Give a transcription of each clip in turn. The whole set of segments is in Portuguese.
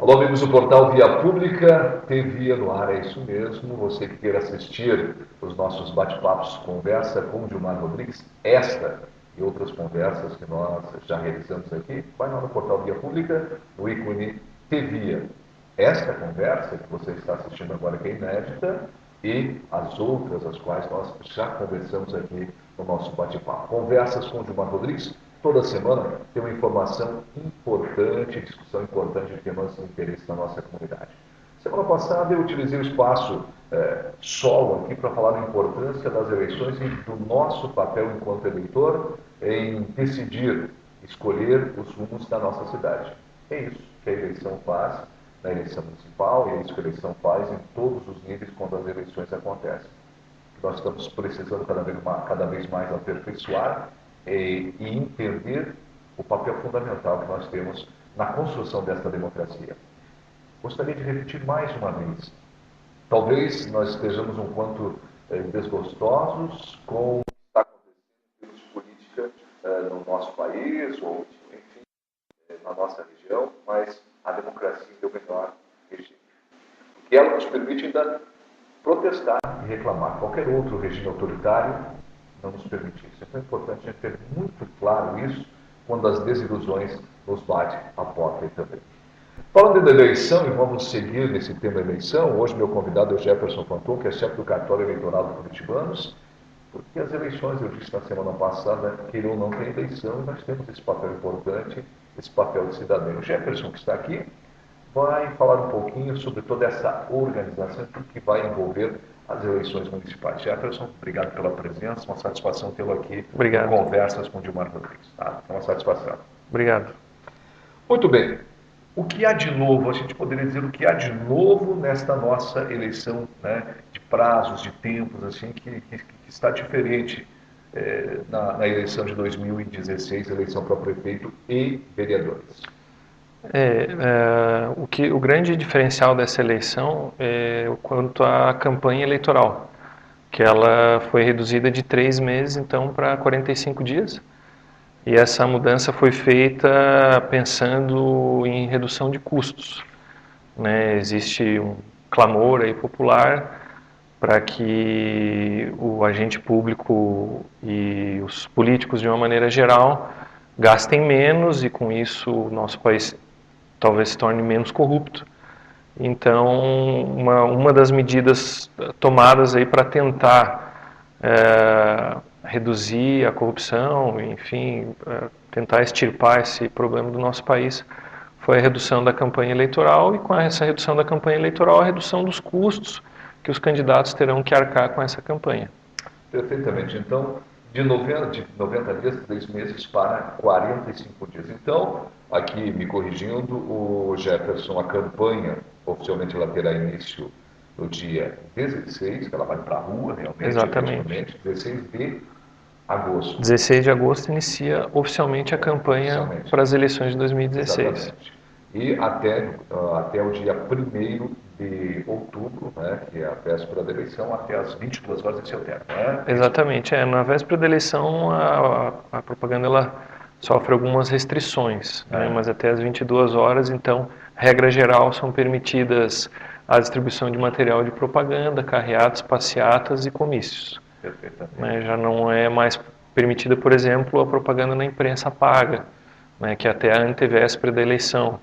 Olá, amigos do portal Via Pública, TV no ar, é isso mesmo. Você que queira assistir os nossos bate-papos, conversa com Gilmar Rodrigues, esta e outras conversas que nós já realizamos aqui, vai lá no portal Via Pública, no ícone TV. Esta conversa que você está assistindo agora, que é inédita, e as outras, as quais nós já conversamos aqui no nosso bate-papo. Conversas com Gilmar Rodrigues. Toda semana tem uma informação importante, discussão importante de temas de interesse na nossa comunidade. Semana passada eu utilizei o espaço solo aqui para falar da importância das eleições e do nosso papel enquanto eleitor em decidir, escolher os rumos da nossa cidade. É isso que a eleição faz na eleição municipal e é isso que a eleição faz em todos os níveis quando as eleições acontecem. Nós estamos precisando cada vez mais aperfeiçoar e entender o papel fundamental que nós temos na construção desta democracia. Gostaria de repetir mais uma vez. Talvez nós estejamos um quanto desgostosos com o que está acontecendo em termos de política no nosso país, ou enfim, na nossa região, mas a democracia é o melhor regime. Porque ela nos permite ainda protestar e reclamar. Qualquer outro regime autoritário não nos permite isso. Então é importante a gente ter muito claro isso quando as desilusões nos batem a porta aí também. Falando de eleição, e vamos seguir nesse tema eleição, hoje meu convidado é o Jefferson Fanton, que é chefe do cartório eleitoral do Curitibanos, porque as eleições, eu disse na semana passada, queira ou não tem eleição, e nós temos esse papel importante, esse papel de cidadão. O Jefferson, que está aqui, vai falar um pouquinho sobre toda essa organização, tudo que vai envolver as eleições municipais. Jefferson, obrigado pela presença, uma satisfação tê-lo aqui em Conversas com Gilmar Rodrigues. Tá? É uma satisfação. Obrigado. Muito bem. O que há de novo? A gente poderia dizer o que há de novo nesta nossa eleição, né, de prazos, de tempos, assim, que está diferente na eleição de 2016, eleição para prefeito e vereadores. O grande diferencial dessa eleição é quanto à campanha eleitoral, que ela foi reduzida de 3 meses, então, para 45 dias. E essa mudança foi feita pensando em redução de custos, né? Existe um clamor aí popular para que o agente público e os políticos, de uma maneira geral, gastem menos e, com isso, o nosso país talvez se torne menos corrupto. Então, uma das medidas tomadas aí para tentar reduzir a corrupção, enfim, tentar extirpar esse problema do nosso país, foi a redução da campanha eleitoral, e com essa redução da campanha eleitoral, a redução dos custos que os candidatos terão que arcar com essa campanha. Perfeitamente. Então, de 90 dias, 3 meses para 45 dias. Então, aqui me corrigindo, o Jefferson, a campanha oficialmente ela terá início no dia 16, que ela vai para a rua realmente. Exatamente. 16 de agosto. 16 de agosto inicia oficialmente a campanha para as eleições de 2016. Exatamente. E até o dia 1º de outubro, né, que é a véspera da eleição, até as 22 horas esse é o tempo, né? Exatamente. Na véspera da eleição, a propaganda ela sofre algumas restrições, né, mas até as 22 horas, então, regra geral, são permitidas a distribuição de material de propaganda, carreatas, passeatas e comícios. Né, já não é mais permitida, por exemplo, a propaganda na imprensa paga, né, que é até a antevéspera da eleição.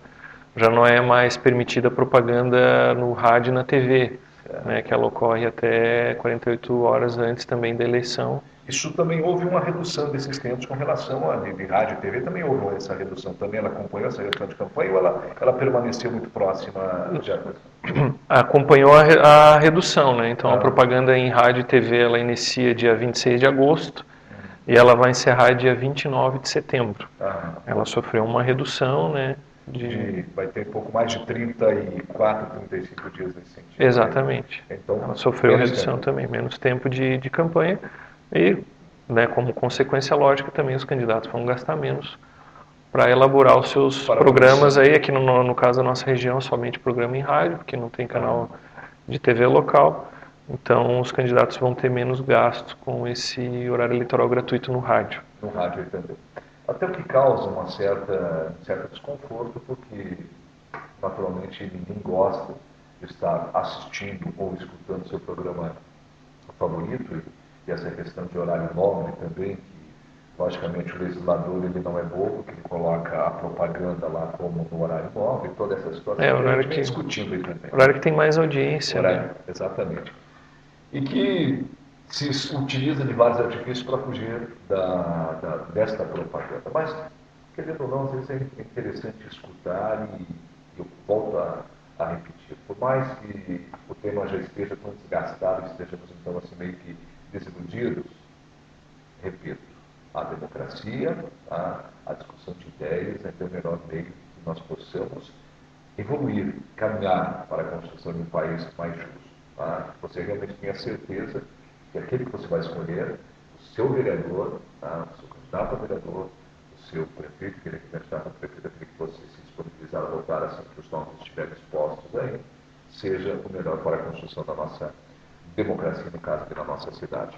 Já não é mais permitida a propaganda no rádio e na TV, né, que ela ocorre até 48 horas antes também da eleição. Isso também houve uma redução desses tempos com relação a de rádio e TV, também houve essa redução. Também ela acompanhou essa redução de campanha ou ela permaneceu muito próxima, Jefferson? Acompanhou a redução, né? Então a propaganda em rádio e TV ela inicia dia 26 de agosto e ela vai encerrar dia 29 de setembro. Ela sofreu uma redução, né? Vai ter um pouco mais de 34, 35 dias nesse sentido. Exatamente. Então, ela sofreu redução também, menos tempo de campanha e, né, como consequência lógica, também os candidatos vão gastar menos para elaborar os seus programas aí. Aqui no caso da nossa região, somente programa em rádio, porque não tem canal de TV local. Então, os candidatos vão ter menos gastos com esse horário eleitoral gratuito no rádio. No rádio também. Até o que causa um certo desconforto, porque naturalmente ninguém gosta de estar assistindo ou escutando seu programa favorito, e essa questão de horário nobre também, que logicamente o legislador ele não é bobo, que ele coloca a propaganda lá como no horário nobre, toda essa situação que a gente vem discutindo aí também. Horário que tem mais audiência. Horário, né? Exatamente. E que se utiliza de vários artifícios para fugir desta propaganda. Mas, querendo ou não, às vezes é interessante escutar e eu volto a repetir. Por mais que o tema já esteja tão desgastado, estejamos então assim meio que desiludidos, repito, a democracia, a discussão de ideias é o melhor meio que nós possamos evoluir, caminhar para a construção de um país mais justo. Você realmente tem a certeza que aquele que você vai escolher, o seu vereador, o seu candidato a vereador, o seu prefeito, aquele candidato a prefeito, aquele que você se disponibilizar a votar assim que os nomes estiverem expostos aí, seja o melhor para a construção da nossa democracia, no caso aqui na nossa cidade.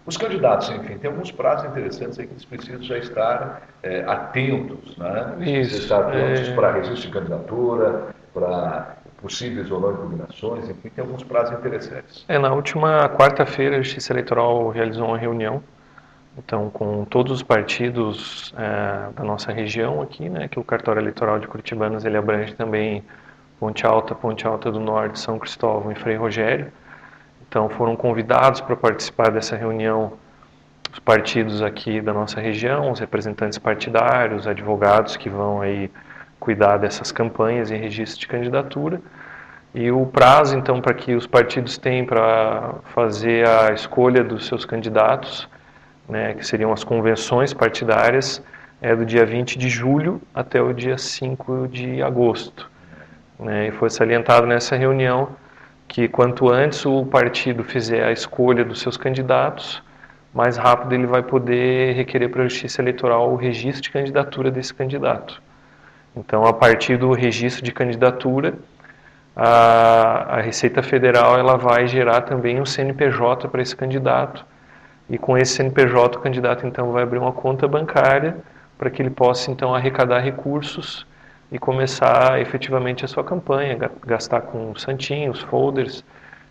Os candidatos, enfim, tem alguns prazos interessantes aí que eles precisam já estar atentos, né? Precisam estar atentos para registro de candidatura, para possíveis ou não impugnações, enfim, tem alguns prazos interessantes. Na última quarta-feira, a Justiça Eleitoral realizou uma reunião, então, com todos os partidos da nossa região aqui, né, que o cartório eleitoral de Curitibanos, ele abrange também Ponte Alta do Norte, São Cristóvão e Frei Rogério. Então, foram convidados para participar dessa reunião os partidos aqui da nossa região, os representantes partidários, advogados que vão aí cuidar dessas campanhas e registro de candidatura. E o prazo, então, para que os partidos têm para fazer a escolha dos seus candidatos, né, que seriam as convenções partidárias, é do dia 20 de julho até o dia 5 de agosto. Né, e foi salientado nessa reunião que quanto antes o partido fizer a escolha dos seus candidatos, mais rápido ele vai poder requerer para a Justiça Eleitoral o registro de candidatura desse candidato. Então, a partir do registro de candidatura, a Receita Federal ela vai gerar também um CNPJ para esse candidato, e com esse CNPJ o candidato então vai abrir uma conta bancária para que ele possa então arrecadar recursos e começar efetivamente a sua campanha, gastar com santinhos, folders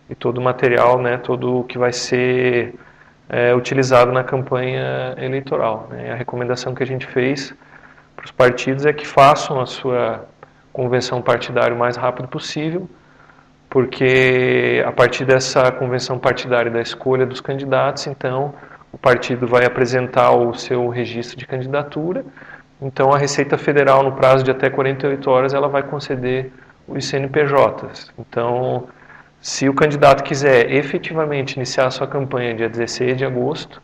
e todo o material, né, todo o que vai ser utilizado na campanha eleitoral. Né. A recomendação que a gente fez para os partidos é que façam a sua convenção partidária o mais rápido possível, porque a partir dessa convenção partidária da escolha dos candidatos, então o partido vai apresentar o seu registro de candidatura. Então, a Receita Federal, no prazo de até 48 horas, ela vai conceder os CNPJs. Então, se o candidato quiser efetivamente iniciar a sua campanha dia 16 de agosto,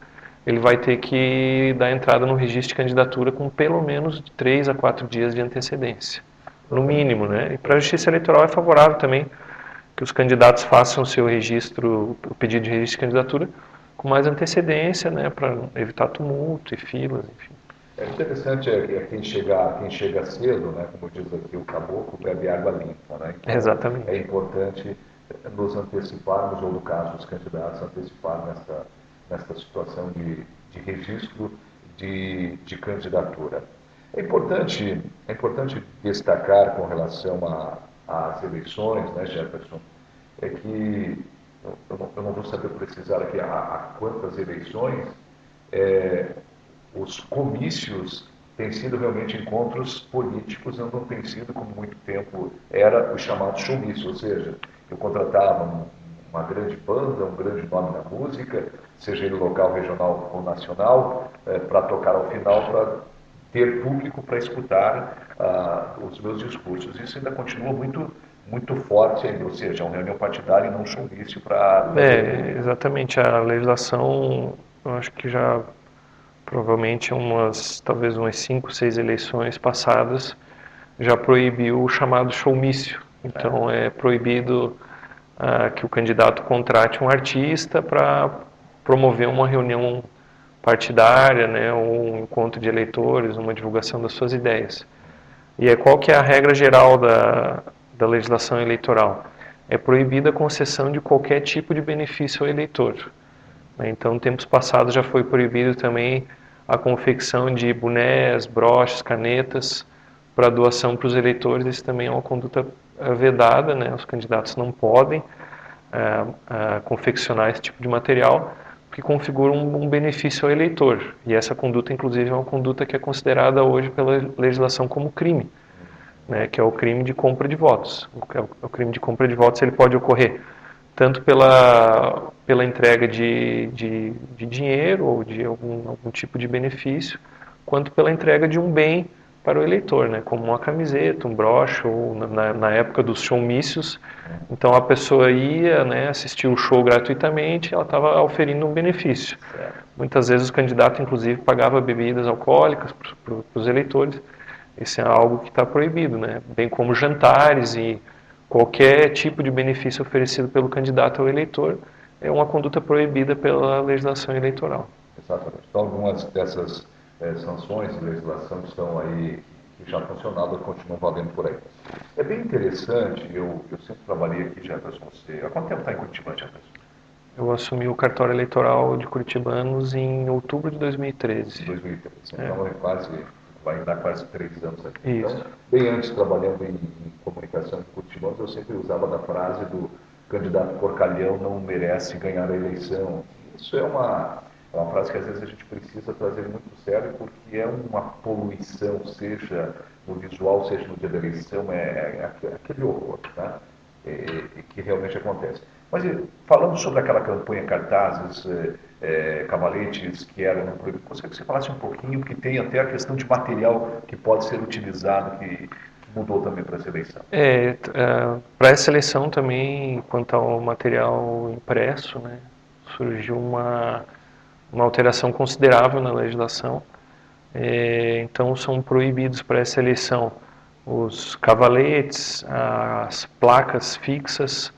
ele vai ter que dar entrada no registro de candidatura com pelo menos 3 a 4 dias de antecedência, no mínimo, né? E para a Justiça Eleitoral é favorável também que os candidatos façam o seu registro, o pedido de registro de candidatura, com mais antecedência, né, para evitar tumulto e filas, enfim. É interessante quem chega cedo, né, como diz aqui o caboclo, bebe água limpa, né? Então, exatamente. É importante nos anteciparmos, ou no caso dos candidatos, antecipar nesta situação de registro de candidatura. É importante destacar com relação às eleições, né, Jefferson, é que eu não vou saber precisar aqui a quantas eleições, os comícios têm sido realmente encontros políticos, não têm sido, como muito tempo era, o chamado showmício, ou seja, eu contratava uma grande banda, um grande nome na música, seja ele local, regional ou nacional, para tocar ao final, para ter público para escutar os meus discursos. Isso ainda continua muito forte ainda, ou seja, uma reunião partidária e não um showmício para... Exatamente, a legislação, eu acho que já provavelmente talvez umas 5, 6 eleições passadas, já proibiu o chamado showmício. Então é proibido que o candidato contrate um artista para promover uma reunião partidária, né, um encontro de eleitores, uma divulgação das suas ideias. E qual que é a regra geral da legislação eleitoral? É proibida a concessão de qualquer tipo de benefício ao eleitor. Então, em tempos passados já foi proibido também a confecção de bonés, broches, canetas para doação para os eleitores, isso também é uma conduta vedada, né? Os candidatos não podem confeccionar esse tipo de material, porque configura um benefício ao eleitor. E essa conduta, inclusive, é uma conduta que é considerada hoje pela legislação como crime, né? Que é o crime de compra de votos. O crime de compra de votos ele pode ocorrer tanto pela entrega de dinheiro ou de algum tipo de benefício, quanto pela entrega de um bem para o eleitor, né? Como uma camiseta, um broche, ou na época dos showmícios. Então a pessoa ia, né, assistir o show gratuitamente, ela estava oferindo um benefício. Muitas vezes o candidato, inclusive, pagava bebidas alcoólicas para os eleitores. Isso é algo que está proibido, né? Bem como jantares e qualquer tipo de benefício oferecido pelo candidato ao eleitor é uma conduta proibida pela legislação eleitoral. Exatamente. Então, algumas dessas sanções de legislação que estão aí, que já funcionavam, continuam valendo por aí. É bem interessante, eu sempre trabalhei aqui, Jefferson, há quanto tempo está em Curitiba, Jefferson? Eu assumi o cartório eleitoral de curitibanos em outubro de 2013. 2013, então vai dar quase 3 anos aqui. Isso. Então, bem antes, trabalhando em comunicação de curitibanos, eu sempre usava da frase do candidato porcalhão não merece ganhar a eleição. Isso é uma frase que às vezes a gente precisa trazer muito sério, porque é uma poluição, seja no visual, seja no dia da eleição, é aquele horror, tá? Que realmente acontece. Mas falando sobre aquela campanha, cartazes, cavaletes que eram proibidos, gostaria que você falasse um pouquinho, porque tem até a questão de material que pode ser utilizado, que mudou também para essa eleição. Para essa eleição também, quanto ao material impresso, né, surgiu uma alteração considerável na legislação. Então são proibidos para essa eleição os cavaletes, as placas fixas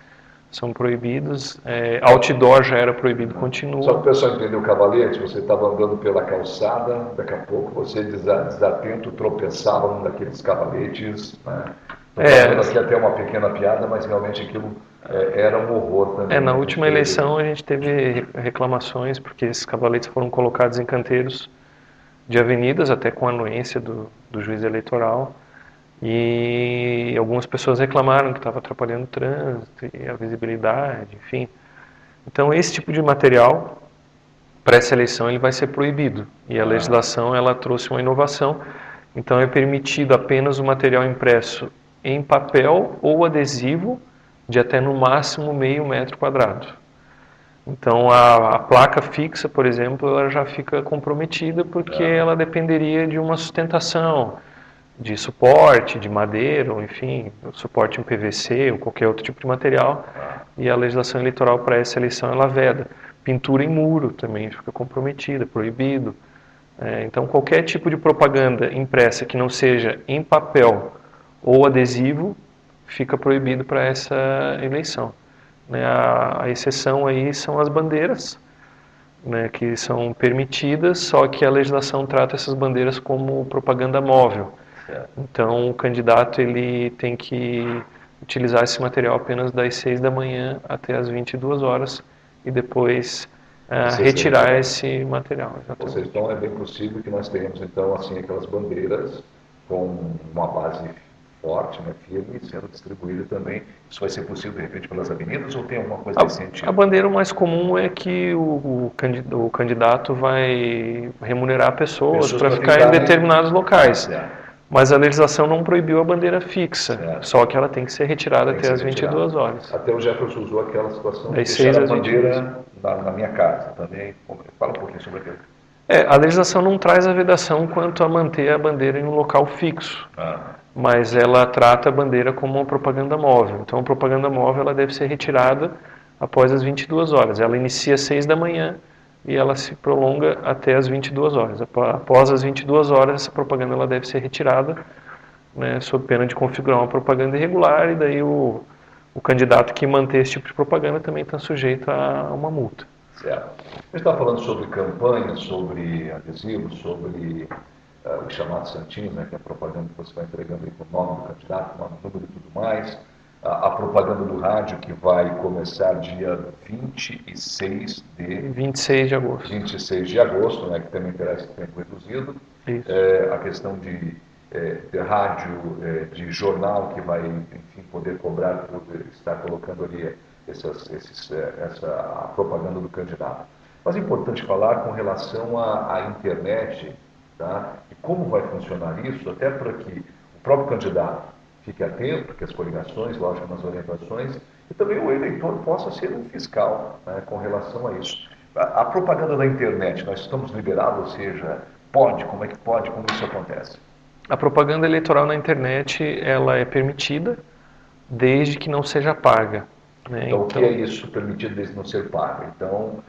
são proibidos, outdoor já era proibido, continua. Só para o pessoal entender o cavalete, você estava andando pela calçada, daqui a pouco você desatento tropeçava num daqueles cavaletes, né? Estou aqui até uma pequena piada, mas realmente aquilo era um horror também. Na última eleição a gente teve reclamações, porque esses cavaletes foram colocados em canteiros de avenidas, até com anuência do juiz eleitoral, e algumas pessoas reclamaram que estava atrapalhando o trânsito e a visibilidade, enfim. Então esse tipo de material, para essa eleição, ele vai ser proibido, e a legislação ela trouxe uma inovação, então é permitido apenas o material impresso em papel ou adesivo de até no máximo meio metro quadrado. Então a placa fixa, por exemplo, ela já fica comprometida porque ela dependeria de uma sustentação, de suporte, de madeira, ou enfim, suporte em PVC ou qualquer outro tipo de material, e a legislação eleitoral para essa eleição ela veda. Pintura em muro também fica comprometida, proibido. Então qualquer tipo de propaganda impressa que não seja em papel ou adesivo fica proibido para essa eleição. A exceção aí são as bandeiras, né, que são permitidas, só que a legislação trata essas bandeiras como propaganda móvel. Então o candidato ele tem que utilizar esse material apenas das 6 da manhã até as 22 horas e depois retirar esse material. Ou seja, então é bem possível que nós tenhamos então assim aquelas bandeiras com uma base forte, né, firme, sendo distribuída também. Isso vai ser possível, de repente, pelas avenidas ou tem alguma coisa nesse sentido? A bandeira mais comum é que o candidato vai remunerar pessoas para ficar em determinados locais. Mas a legislação não proibiu a bandeira fixa, só que ela tem que ser retirada até as 22 horas. Até o Jefferson usou aquela situação de deixar a bandeira na minha casa também. Fala um pouquinho sobre aquilo. A legislação não traz a vedação quanto a manter a bandeira em um local fixo. Mas ela trata a bandeira como uma propaganda móvel. Então, a propaganda móvel ela deve ser retirada após as 22 horas. Ela inicia às 6 da manhã e ela se prolonga até as 22 horas. Após as 22 horas, essa propaganda ela deve ser retirada, né, sob pena de configurar uma propaganda irregular, e daí o candidato que manter esse tipo de propaganda também está sujeito a uma multa. Certo. A gente está falando sobre campanhas, sobre adesivos, sobre os chamados santinhos, né, que é a propaganda que você vai entregando aí com o nome do candidato, nome, número e tudo mais. A propaganda do rádio, que vai começar dia 26 de agosto. 26 de agosto, né, que também terá esse tempo reduzido. Isso. A questão de de rádio, de jornal que vai, enfim, poder cobrar por estar colocando ali essa propaganda do candidato. Mas é importante falar com relação à internet, tá? E como vai funcionar isso, até para que o próprio candidato fique atento, que as coligações, lógico, nas orientações, e também o eleitor possa ser um fiscal, né, com relação a isso. A propaganda da internet, nós estamos liberados, ou seja, pode, como é que pode, como isso acontece? A propaganda eleitoral na internet, ela é permitida desde que não seja paga. Né? Então, o que é isso, permitido desde não ser pago? Então,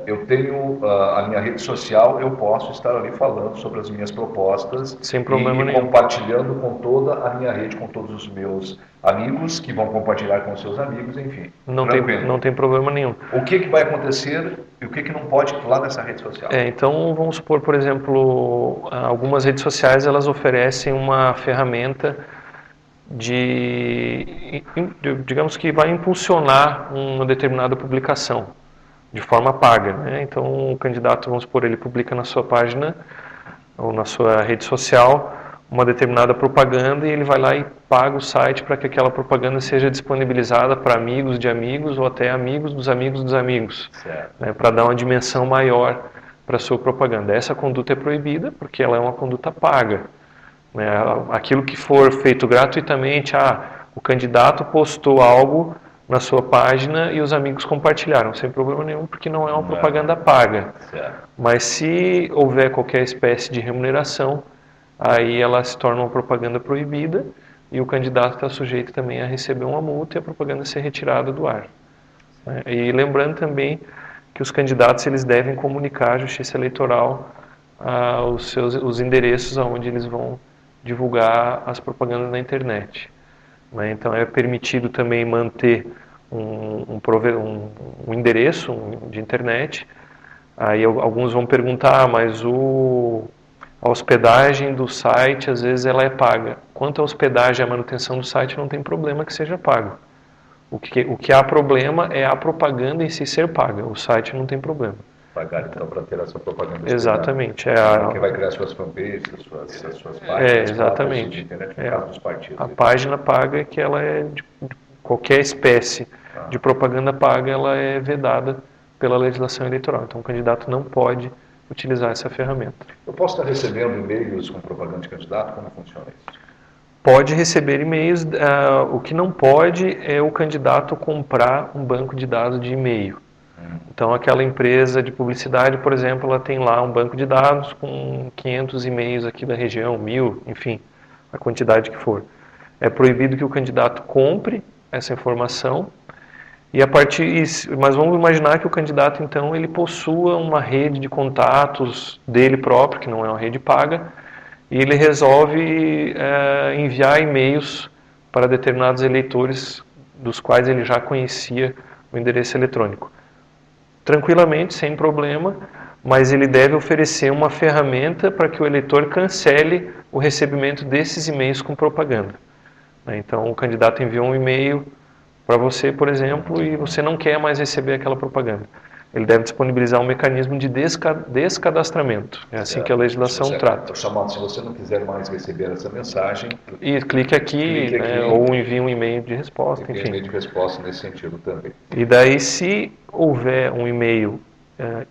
eu tenho a minha rede social, eu posso estar ali falando sobre as minhas propostas sem problema e nenhum. compartilhando com toda a minha rede, com todos os meus amigos, que vão compartilhar com seus amigos, enfim. Não tem problema nenhum. O que vai acontecer e o que não pode lá nessa rede social? Então, vamos supor, por exemplo, algumas redes sociais elas oferecem uma ferramenta digamos que vai impulsionar uma determinada publicação de forma paga, né? Então o candidato, vamos supor, ele publica na sua página ou na sua rede social uma determinada propaganda e ele vai lá e paga o site para que aquela propaganda seja disponibilizada para amigos de amigos ou até amigos dos amigos dos amigos, né? Para dar uma dimensão maior para a sua propaganda. Essa conduta é proibida porque ela é uma conduta paga. Aquilo que for feito gratuitamente, o candidato postou algo na sua página e os amigos compartilharam, sem problema nenhum, porque não é uma propaganda paga. Mas se houver qualquer espécie de remuneração, aí ela se torna uma propaganda proibida e o candidato está sujeito também a receber uma multa e a propaganda ser retirada do ar. E lembrando também que os candidatos eles devem comunicar à Justiça Eleitoral os endereços aonde eles vão divulgar as propagandas na internet. Então é permitido também manter um endereço de internet. Aí alguns vão perguntar, mas a hospedagem do site às vezes ela é paga. Quanto à hospedagem e à manutenção do site não tem problema que seja pago. O que há problema é a propaganda em si ser paga. O site não tem problema. Pagar então para ter essa propaganda. Exatamente. Quem vai criar suas fanpages, as suas páginas, exatamente. Internet, no caso dos partidos. A página paga é que ela é de qualquer espécie de propaganda paga, ela é vedada pela legislação eleitoral. Então o candidato não pode utilizar essa ferramenta. Eu posso estar recebendo e-mails com propaganda de candidato? Como funciona isso? Pode receber e-mails. O que não pode é o candidato comprar um banco de dados de e-mail. Então, aquela empresa de publicidade, por exemplo, ela tem lá um banco de dados com 500 e-mails aqui da região, 1000, enfim, a quantidade que for. É proibido que o candidato compre essa informação mas vamos imaginar que o candidato, então, ele possua uma rede de contatos dele próprio, que não é uma rede paga, e ele resolve enviar e-mails para determinados eleitores dos quais ele já conhecia o endereço eletrônico. Tranquilamente, sem problema, mas ele deve oferecer uma ferramenta para que o eleitor cancele o recebimento desses e-mails com propaganda. Então, o candidato enviou um e-mail para você, por exemplo, e você não quer mais receber aquela propaganda. Ele deve disponibilizar um mecanismo de descadastramento. É assim que a legislação trata. Se você não quiser mais receber essa mensagem... clique aqui, ou envie um e-mail de resposta, enfim. E-mail de resposta nesse sentido também. E daí, se houver um e-mail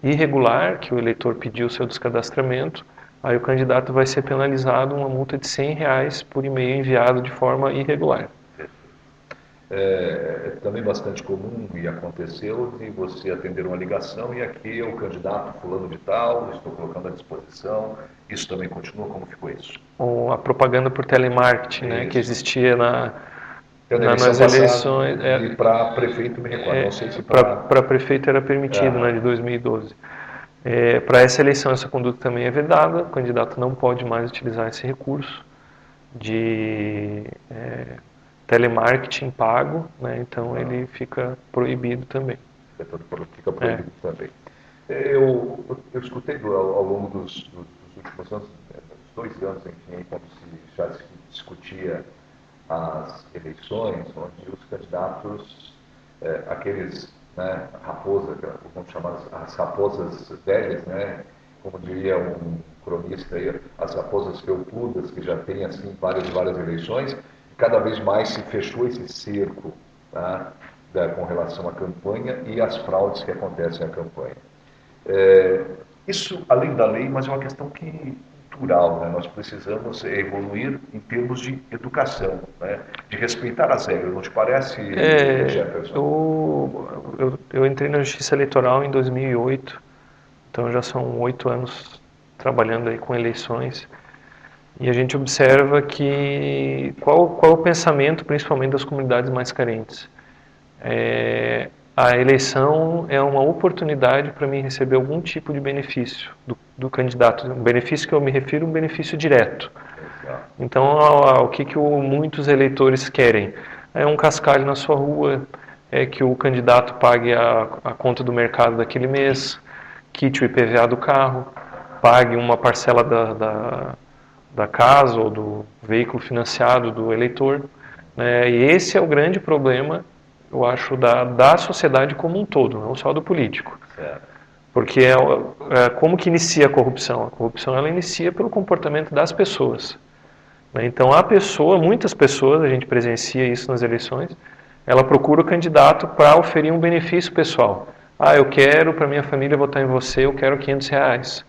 irregular, que o eleitor pediu o seu descadastramento, aí o candidato vai ser penalizado uma multa de R$100 por e-mail enviado de forma irregular. É também bastante comum e aconteceu de você atender uma ligação e aqui é o candidato fulano de tal, estou colocando à disposição. Isso também continua? Como ficou isso? A propaganda por telemarketing, que existia nas eleições. E para prefeito, me recordo, não sei se para prefeito era permitido, de 2012. Para essa eleição, essa conduta também é vedada, o candidato não pode mais utilizar esse recurso de telemarketing pago, então ele fica proibido também. Fica proibido também. Eu escutei ao longo dos últimos anos, 2 anos, enfim, quando já se discutia as eleições, onde os candidatos, aqueles raposas, vamos chamar as raposas velhas, como diria um cronista aí, as raposas felpudas, que já tem assim várias eleições, e cada vez mais se fechou esse cerco, tá, com relação à campanha e às fraudes que acontecem na campanha. Isso, além da lei, mas é uma questão cultural, né? Nós precisamos evoluir em termos de educação, né? De respeitar as regras, não te parece, Jefferson? Eu entrei na Justiça Eleitoral em 2008, então já são 8 anos trabalhando aí com eleições, e a gente observa que qual é o pensamento, principalmente das comunidades mais carentes. A eleição é uma oportunidade para mim receber algum tipo de benefício do candidato. Um benefício que eu me refiro, um benefício direto. Então, o que muitos eleitores querem? É um cascalho na sua rua, é que o candidato pague a conta do mercado daquele mês, quite o IPVA do carro, pague uma parcela da casa ou do veículo financiado do eleitor. Né? E esse é o grande problema, eu acho, da sociedade como um todo, não só do político. Porque como que inicia a corrupção? A corrupção ela inicia pelo comportamento das pessoas. Então muitas pessoas, a gente presencia isso nas eleições, ela procura o candidato para oferir um benefício pessoal. Eu quero para minha família votar em você, eu quero R$500.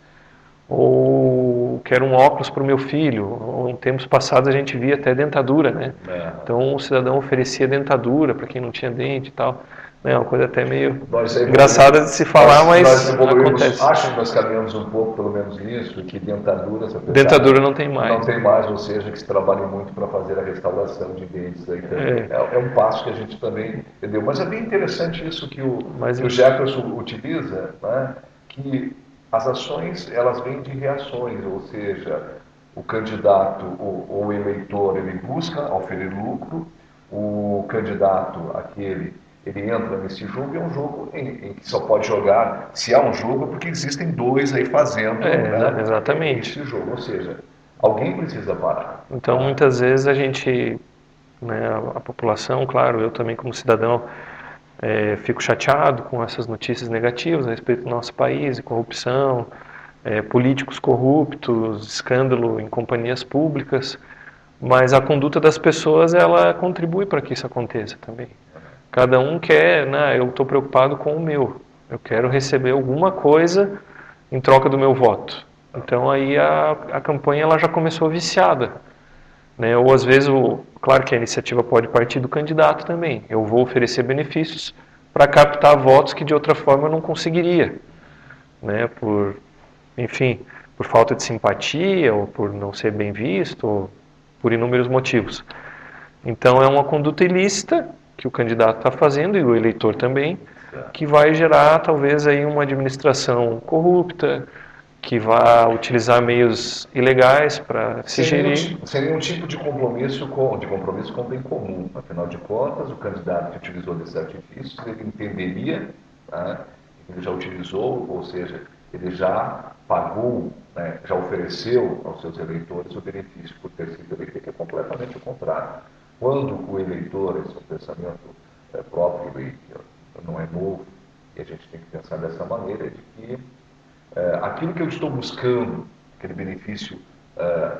Ou quero um óculos para o meu filho. Ou, em tempos passados a gente via até dentadura, né? Então o cidadão oferecia dentadura para quem não tinha dente e tal. É uma coisa até meio engraçada de se falar, mas acontece. Acho que nós caminhamos um pouco, pelo menos nisso, que dentadura não tem mais. Não tem mais, ou seja, que se trabalha muito para fazer a restauração de dentes. Aí também. É um passo que a gente também entendeu. Mas é bem interessante isso que o Jefferson utiliza, né? Que as ações, elas vêm de reações, ou seja, o candidato ou o eleitor, ele busca oferir lucro, o candidato, ele entra nesse jogo, e é um jogo em que só pode jogar, se há um jogo, porque existem dois aí fazendo exatamente. Esse jogo, ou seja, alguém precisa parar. Então, muitas vezes a gente, a população, claro, eu também como cidadão, fico chateado com essas notícias negativas a respeito do nosso país, de corrupção, políticos corruptos, escândalo em companhias públicas, mas a conduta das pessoas, ela contribui para que isso aconteça também. Cada um quer, eu estou preocupado com o meu, eu quero receber alguma coisa em troca do meu voto. Então aí a campanha ela já começou viciada. Ou às vezes, claro que a iniciativa pode partir do candidato também. Eu vou oferecer benefícios para captar votos que de outra forma eu não conseguiria. Por falta de simpatia, ou por não ser bem visto, ou por inúmeros motivos. Então é uma conduta ilícita que o candidato está fazendo, e o eleitor também, que vai gerar talvez aí uma administração corrupta, que vai utilizar meios ilegais para se gerir. Seria um tipo de compromisso com o bem comum. Afinal de contas, o candidato que utilizou desses artifícios, ele entenderia, ele já utilizou, ou seja, ele já pagou, já ofereceu aos seus eleitores o benefício por ter sido eleito, que é completamente o contrário. Quando o eleitor, esse é um pensamento próprio e não é novo, e a gente tem que pensar dessa maneira, de que aquilo que eu estou buscando, aquele benefício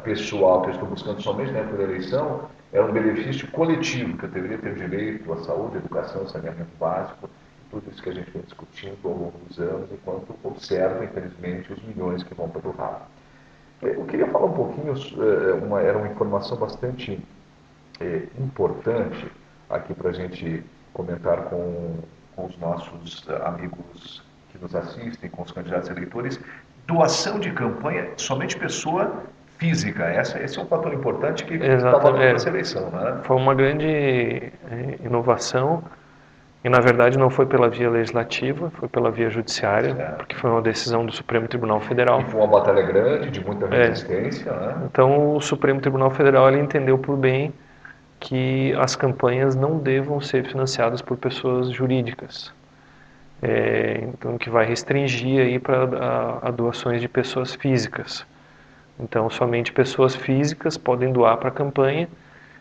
pessoal que eu estou buscando somente na época da eleição, é um benefício coletivo, que eu deveria ter direito à saúde, à educação, saneamento básico, tudo isso que a gente vem discutindo ao longo dos anos, enquanto observa, infelizmente, os milhões que vão pelo ralo. Eu queria falar um pouquinho, era uma informação bastante importante aqui para a gente comentar com os nossos amigos que nos assistem, com os candidatos eleitores. Doação de campanha, somente pessoa física. Esse é um fator importante que está valendo nessa eleição, né? Foi uma grande inovação, e na verdade não foi pela via legislativa, foi pela via judiciária, porque foi uma decisão do Supremo Tribunal Federal. E foi uma batalha grande, de muita resistência, né? Então o Supremo Tribunal Federal ele entendeu por bem que as campanhas não devam ser financiadas por pessoas jurídicas. Então, que vai restringir aí para doações de pessoas físicas. Então, somente pessoas físicas podem doar para a campanha,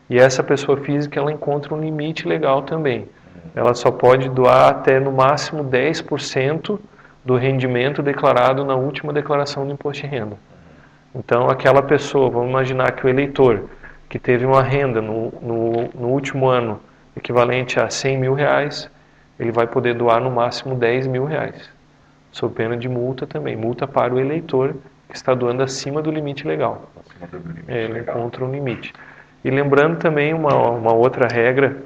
e essa pessoa física ela encontra um limite legal também. Ela só pode doar até no máximo 10% do rendimento declarado na última declaração do imposto de renda. Então, aquela pessoa, vamos imaginar que o eleitor que teve uma renda no último ano equivalente a 100 mil reais, ele vai poder doar no máximo 10 mil reais, sob pena de multa também. Multa para o eleitor que está doando acima do limite legal. Acima do limite Ele legal. encontra um limite. E lembrando também uma outra regra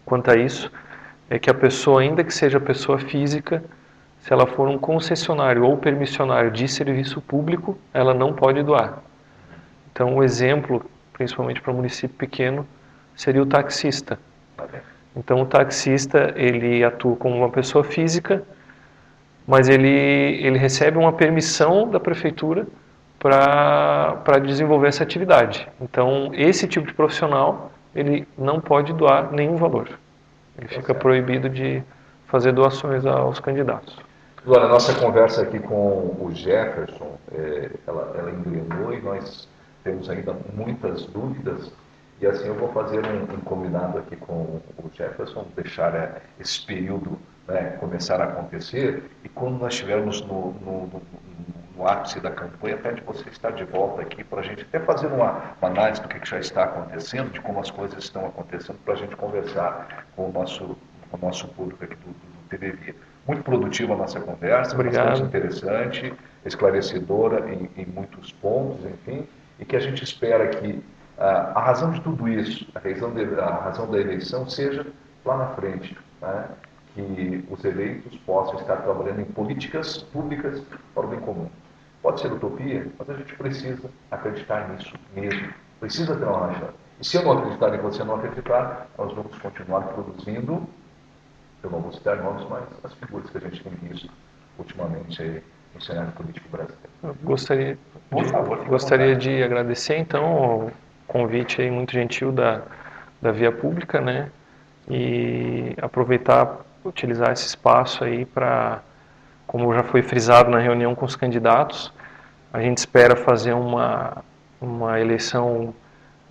quanto a isso, é que a pessoa, ainda que seja pessoa física, se ela for um concessionário ou permissionário de serviço público, ela não pode doar. Então, o exemplo, principalmente para um município pequeno, seria o taxista. Então, o taxista, ele atua como uma pessoa física, mas ele recebe uma permissão da prefeitura para desenvolver essa atividade. Então, esse tipo de profissional, ele não pode doar nenhum valor. Ele fica proibido de fazer doações aos candidatos. Agora, a nossa conversa aqui com o Jefferson, ela engrenou e nós temos ainda muitas dúvidas. E assim eu vou fazer um combinado aqui com o Jefferson, deixar esse período, né, começar a acontecer. E quando nós estivermos no ápice da campanha, pede você estar de volta aqui para a gente até fazer uma análise do que já está acontecendo, de como as coisas estão acontecendo, para a gente conversar com o nosso público aqui do TVV. Muito produtiva a nossa conversa, bastante interessante, esclarecedora em muitos pontos, enfim, e que a gente espera que a razão de tudo isso, a razão da eleição seja lá na frente, né? Que os eleitos possam estar trabalhando em políticas públicas para o bem comum. Pode ser utopia, mas a gente precisa acreditar nisso mesmo, precisa ter uma chance. E se eu não acreditar e você não acreditar, nós vamos continuar produzindo, eu não vou citar nomes, mas as figuras que a gente tem visto ultimamente aí no cenário político brasileiro. Eu gostaria de agradecer, então, o convite aí muito gentil da Via Pública, né? E aproveitar, utilizar esse espaço aí para, como já foi frisado na reunião com os candidatos, a gente espera fazer uma eleição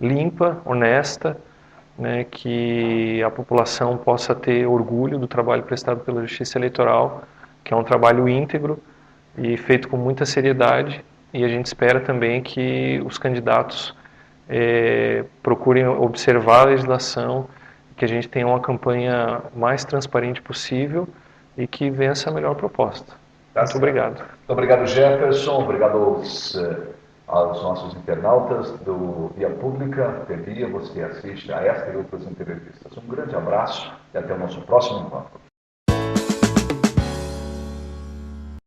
limpa, honesta, né, que a população possa ter orgulho do trabalho prestado pela Justiça Eleitoral, que é um trabalho íntegro e feito com muita seriedade, e a gente espera também que os candidatos procurem observar a legislação, que a gente tenha uma campanha mais transparente possível e que vença a melhor proposta. Muito obrigado. Muito obrigado, Jefferson. Obrigado aos nossos internautas do Via Pública TV. Você assiste a esta e outras entrevistas. Um grande abraço e até o nosso próximo encontro.